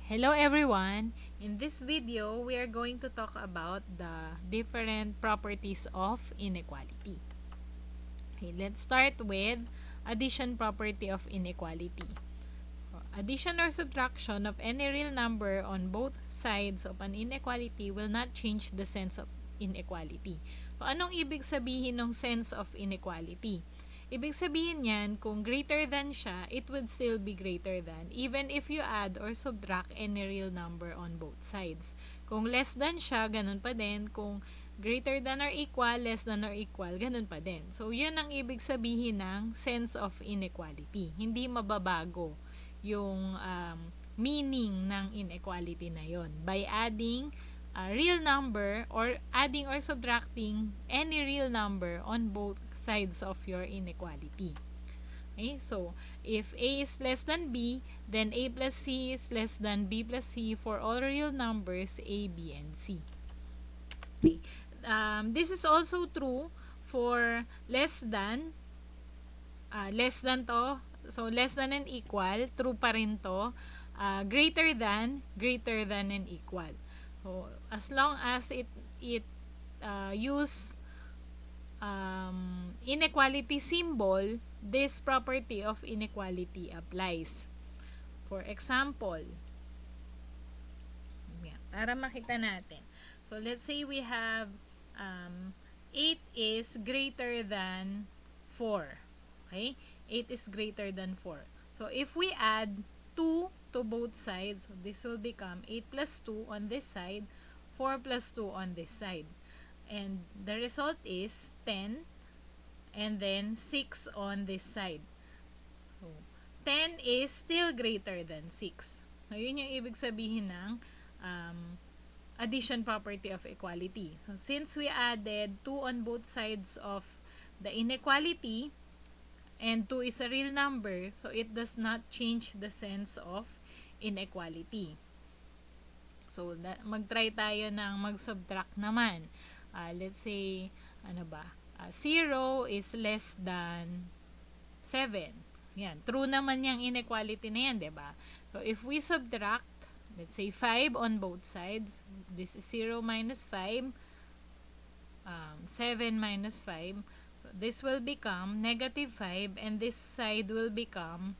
Hello everyone! In this video, we are going to talk about the different properties of inequality. Okay, let's start with addition property of inequality. Addition or subtraction of any real number on both sides of an inequality will not change the sense of inequality. So, anong ibig sabihin ng sense of inequality? Ibig sabihin yan, kung greater than siya, it would still be greater than, even if you add or subtract any real number on both sides. Kung less than siya, ganun pa din. Kung greater than or equal, less than or equal, ganun pa din. So, yun ang ibig sabihin ng sense of inequality. Hindi mababago yung meaning ng inequality na yon by adding a real number or adding or subtracting any real number on both sides of your inequality. Okay, so if A is less than B, then A plus C is less than B plus C for all real numbers A, B, and C. Okay. This is also true for less than to. So, less than and equal, true pa rin to. Greater than and equal. So, as long as it use inequality symbol, this property of inequality applies. For example, para makita natin. So, let's say we have 8 is greater than 4. Okay? 8 is greater than 4. So, if we add 2 to both sides, so this will become 8 plus 2 on this side, 4 plus 2 on this side. And the result is 10 and then 6 on this side. So, 10 is still greater than 6. So, yun yung ibig sabihin ng addition property of equality. So, since we added 2 on both sides of the inequality, and 2 is a real number, so it does not change the sense of inequality. So, mag-try tayo ng mag-subtract naman. Let's say, 0 is less than 7. Yan. True naman yung inequality na yan, diba? So, if we subtract, let's say 5 on both sides, this is 0 minus 5, 7 minus 5, this will become negative 5 and this side will become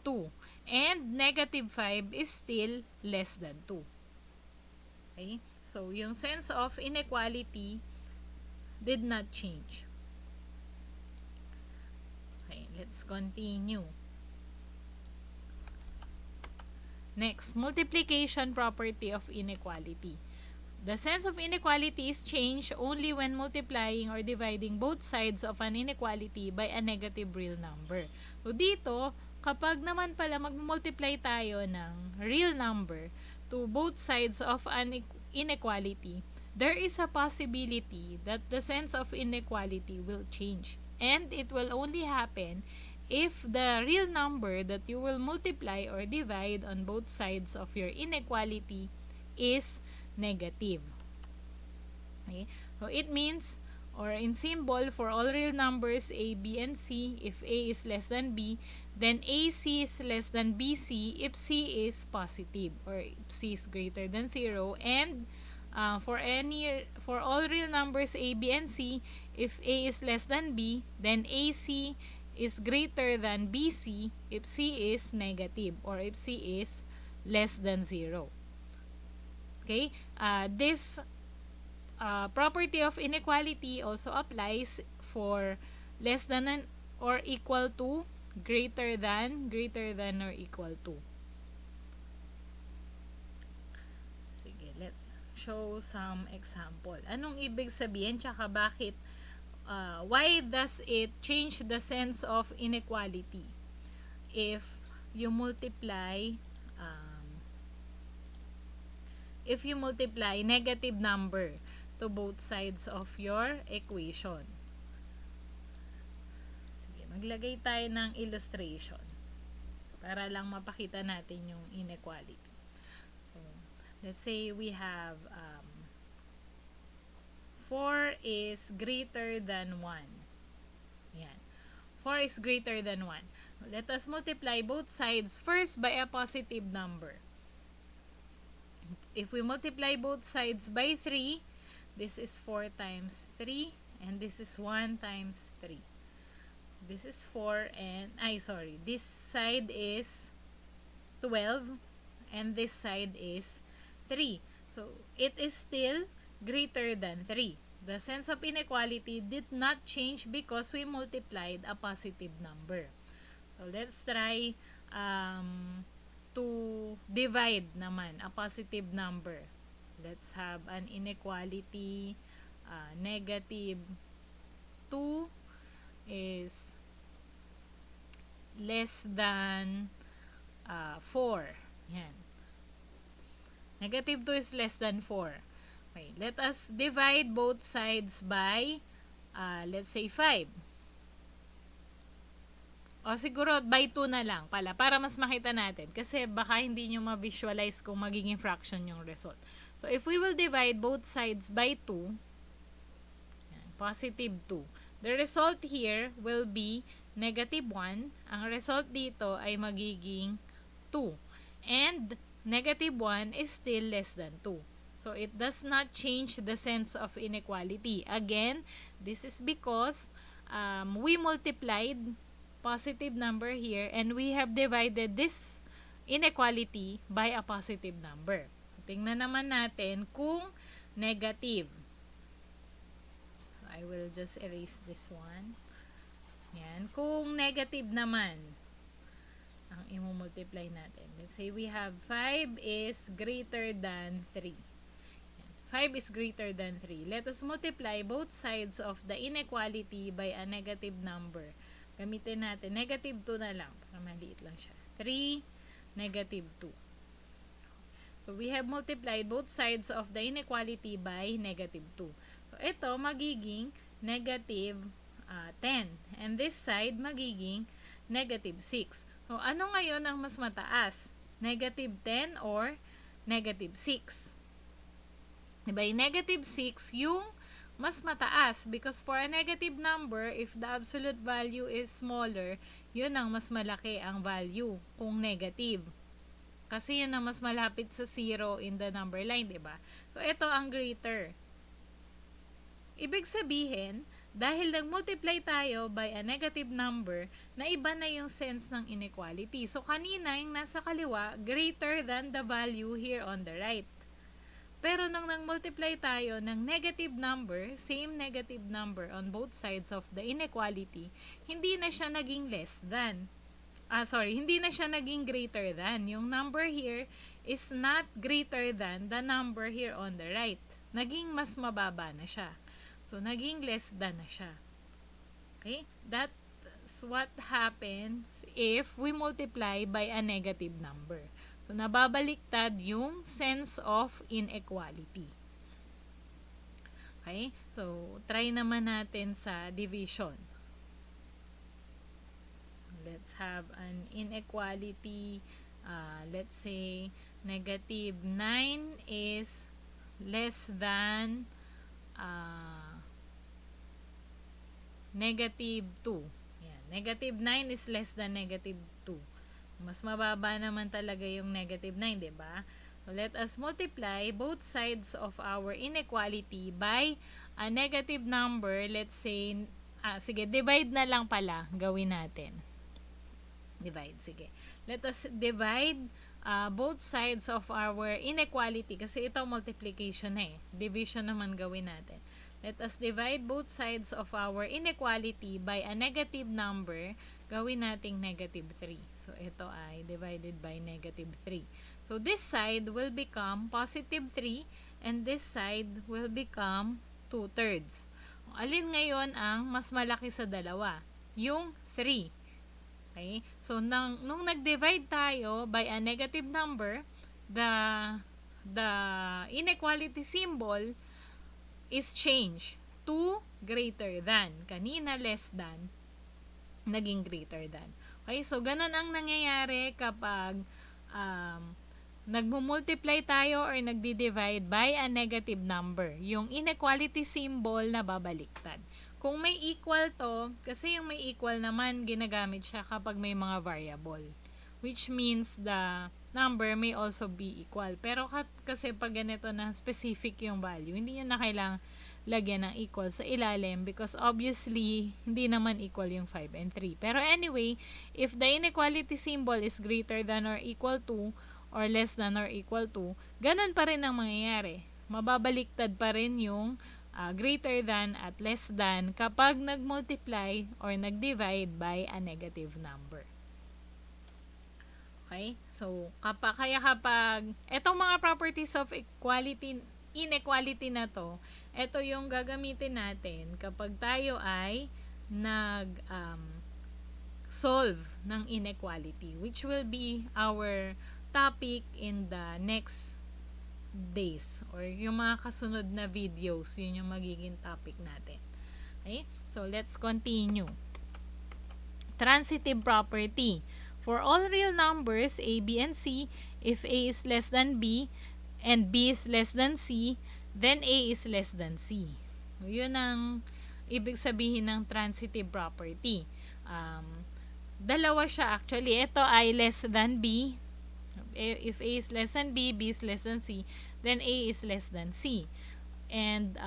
2. And negative 5 is still less than 2. Okay? So, yung sense of inequality did not change. Okay, let's continue. Next, multiplication property of inequality. The sense of inequality is changed only when multiplying or dividing both sides of an inequality by a negative real number. So, dito, kapag naman pala mag-multiply tayo ng real number to both sides of an inequality, there is a possibility that the sense of inequality will change. And it will only happen if the real number that you will multiply or divide on both sides of your inequality is negative. Okay? So, it means, or in symbol, for all real numbers A, B, and C, if A is less than B, then AC is less than BC if C is positive, or if C is greater than 0, and for all real numbers A, B, and C, if A is less than B, then AC is greater than BC if C is negative, or if C is less than 0. Okay, this property of inequality also applies for less than or equal to, greater than or equal to. Sige, let's show some example. Anong ibig sabihin, tsaka bakit, why does it change the sense of inequality if you multiply negative number to both sides of your equation. Sige, maglagay tayo ng illustration para lang mapakita natin yung inequality. So, let's say we have 4 is greater than 1. Yan. 4 is greater than 1. Let us multiply both sides first by a positive number. if we multiply both sides by 3, this is 4 times 3, and this is 1 times 3. This is 4, and, this side is 12, and this side is 3. So, it is still greater than 3. The sense of inequality did not change because we multiplied a positive number. So, let's try to divide naman a positive number. Let's have an inequality. Negative 2 is less than 4. Yan. Negative 2 is less than 4. Okay, let us divide both sides by, let's say, 5. O siguro by 2 na lang pala para mas makita natin. Kasi baka hindi nyo ma-visualize kung magiging fraction yung result. So, if we will divide both sides by 2, positive 2. The result here will be negative 1. Ang result dito ay magiging 2. And negative 1 is still less than 2. So, it does not change the sense of inequality. Again, this is because we multiplied positive number here and we have divided this inequality by a positive number. Tingnan naman natin kung negative. So, I will just erase this one. Yan. Kung negative naman ang i-multiply natin. Let's say we have 5 is greater than 3. 5 is greater than 3. Let us multiply both sides of the inequality by a negative number. Gamitin natin. Negative 2 na lang. Para maliit lang siya. 3, negative 2. So, we have multiplied both sides of the inequality by negative 2. So, ito magiging negative 10. And this side magiging negative 6. So, ano ngayon ang mas mataas? Negative 10 or negative 6? Diba? Yung negative 6, yung mas mataas because for a negative number, if the absolute value is smaller, yun ang mas malaki ang value kung negative. Kasi yun ang mas malapit sa 0 in the number line, diba? So, ito ang greater. Ibig sabihin, dahil nag-multiply tayo by a negative number, na iba na yung sense ng inequality. So, kanina yung nasa kaliwa, greater than the value here on the right. Pero nung nang-multiply tayo ng negative number, same negative number on both sides of the inequality, hindi na siya naging less than. Hindi na siya naging greater than. Yung number here is not greater than the number here on the right. Naging mas mababa na siya. So, naging less than na siya. Okay? That's what happens if we multiply by a negative number. So, nababaliktad yung sense of inequality. Okay? So, try naman natin sa division. Let's have an inequality. Let's say, negative 9 is less than negative 2. Yan. Negative 9 is less than negative 2. Mas mababa naman talaga yung negative 9, diba? So, let us multiply both sides of our inequality by a negative number. Let's say, divide na lang pala gawin natin. Divide, sige. Let us divide both sides of our inequality kasi ito multiplication na eh. Division naman gawin natin. Let us divide both sides of our inequality by a negative number. Gawin nating negative 3. So, ito ay divided by negative 3. So, this side will become positive 3 and this side will become 2/3. Alin ngayon ang mas malaki sa dalawa? Yung 3. Okay? So, nung nag-divide tayo by a negative number, the inequality symbol is changed to greater than. Kanina less than, naging greater than. Okay, so ganun ang nangyayari kapag nagmumultiply tayo or nagdi-divide by a negative number. Yung inequality symbol na babaliktad. Kung may equal to, kasi yung may equal naman ginagamit siya kapag may mga variable. Which means the number may also be equal. Pero kasi pag ganito na specific yung value, hindi nyo na kailangang lagyan ng equal sa ilalim because obviously, hindi naman equal yung 5 and 3. Pero anyway, if the inequality symbol is greater than or equal to or less than or equal to, ganun pa rin ang mangyayari. Mababaliktad pa rin yung greater than at less than kapag nag-multiply or nag-divide by a negative number. Okay? So, kaya kapag etong mga properties of inequality na to, ito yung gagamitin natin kapag tayo ay solve ng inequality, which will be our topic in the next days or yung mga kasunod na videos, yun yung magiging topic natin. Okay? So, let's continue. Transitive property. For all real numbers, A, B, and C, if A is less than B and B is less than C, then A is less than C. Yun ang ibig sabihin ng transitive property. Dalawa siya actually. Ito ay less than B. If A is less than B, B is less than C, then A is less than C. And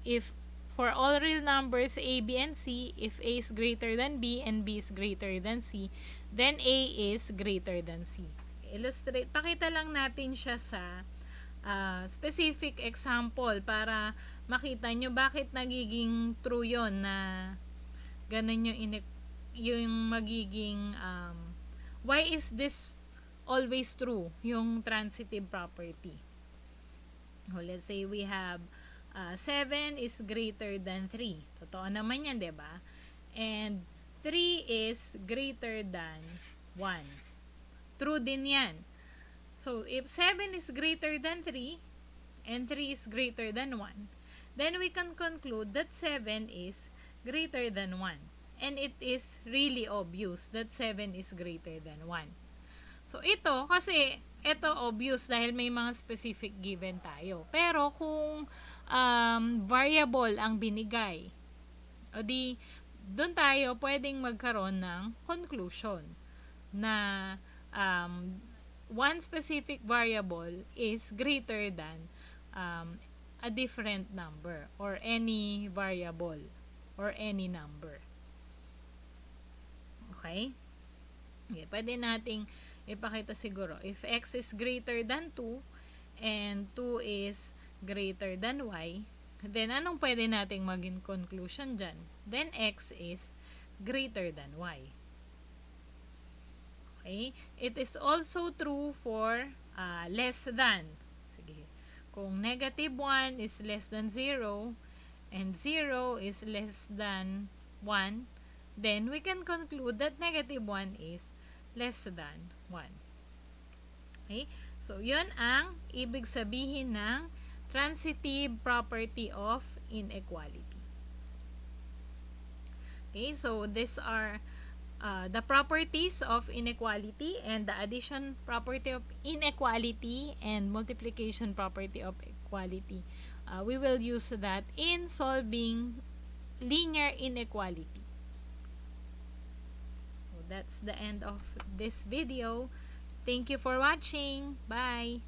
if for all real numbers A, B, and C, if A is greater than B and B is greater than C, then A is greater than C. Illustrate, pakita lang natin siya sa specific example para makita nyo bakit nagiging true yon na ganun yung magiging why is this always true yung transitive property. So, let's say we have 7 is greater than 3. Totoo naman yan, diba? And 3 is greater than 1. True din yan. So, if 7 is greater than 3 and 3 is greater than 1, then we can conclude that 7 is greater than 1. And it is really obvious that 7 is greater than 1. So, ito, kasi ito obvious dahil may mga specific given tayo. Pero kung variable ang binigay, o di, doon tayo pwedeng magkaroon ng conclusion na one specific variable is greater than a different number or any variable or any number. Okay? Okay, pwede nating ipakita siguro. If x is greater than 2 and 2 is greater than y, then anong pwede nating maging conclusion dyan? Then x is greater than y. Okay? It is also true for less than. Sige. Kung negative 1 is less than 0 and 0 is less than 1, then we can conclude that negative 1 is less than 1. Okay? So, yun ang ibig sabihin ng transitive property of inequality. Okay? So, these are the properties of inequality and the addition property of inequality and multiplication property of equality. We will use that in solving linear inequality. So that's the end of this video. Thank you for watching. Bye!